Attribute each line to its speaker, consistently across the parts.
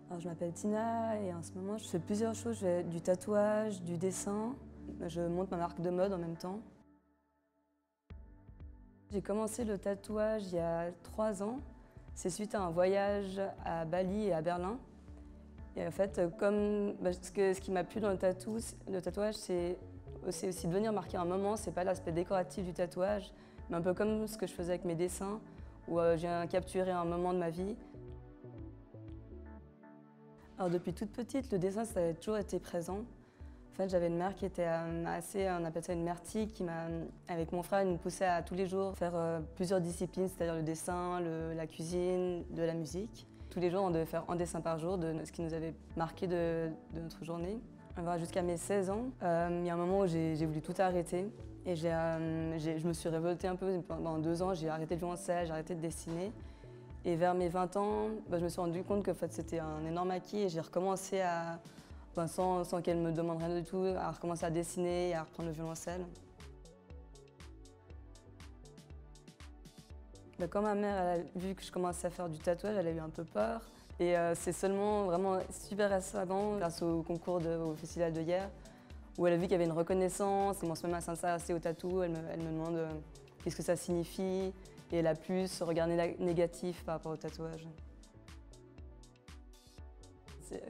Speaker 1: Alors, je m'appelle Tina et en ce moment je fais plusieurs choses. Je fais du tatouage, du dessin, je monte ma marque de mode en même temps. J'ai commencé le tatouage il y a 3 ans. C'est suite à un voyage à Bali et à Berlin. Et en fait, ce qui m'a plu dans le tatouage, c'est aussi de venir marquer un moment. C'est pas l'aspect décoratif du tatouage, mais un peu comme ce que je faisais avec mes dessins, où j'ai capturé un moment de ma vie. Alors depuis toute petite, le dessin, ça a toujours été présent. En fait, j'avais une mère qui était on appelle ça une mère tic, avec mon frère, elle nous poussait à tous les jours faire plusieurs disciplines, c'est-à-dire le dessin, la cuisine, de la musique. Tous les jours, on devait faire un dessin par jour de ce qui nous avait marqué de notre journée. Jusqu'à mes 16 ans, il y a un moment où j'ai voulu tout arrêter et je me suis révoltée un peu. Pendant 2 ans, j'ai arrêté de jouer en scène, j'ai arrêté de dessiner. Et vers mes 20 ans, je me suis rendu compte que en fait, c'était un énorme acquis et j'ai recommencé sans qu'elle me demande rien du tout, à recommencer à dessiner et à reprendre le violoncelle. Quand ma mère elle a vu que je commençais à faire du tatouage, elle a eu un peu peur. Et c'est seulement vraiment super récemment, grâce au au festival de hier, où elle a vu qu'il y avait une reconnaissance, elle commence même à s'intéresser au tatou, elle me demande qu'est-ce que ça signifie, et elle a plus ce regard négatif par rapport au tatouage.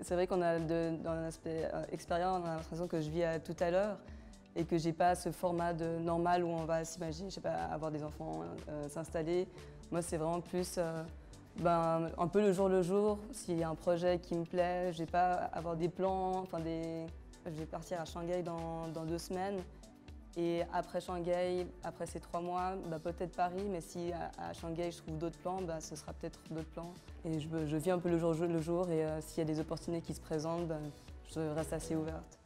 Speaker 1: C'est vrai qu'on a, dans l'aspect extérieur, on a l'impression que je vis à tout à l'heure et que j'ai pas ce format normal où on va s'imaginer, je sais pas, avoir des enfants, s'installer. Moi, c'est vraiment plus un peu le jour. S'il y a un projet qui me plaît, je vais pas avoir des plans, je vais partir à Shanghai dans 2 semaines. Et après Shanghai, après ces 3 mois, peut-être Paris, mais si à Shanghai je trouve d'autres plans, ce sera peut-être d'autres plans. Et je vis un peu le jour et s'il y a des opportunités qui se présentent, je reste assez ouverte.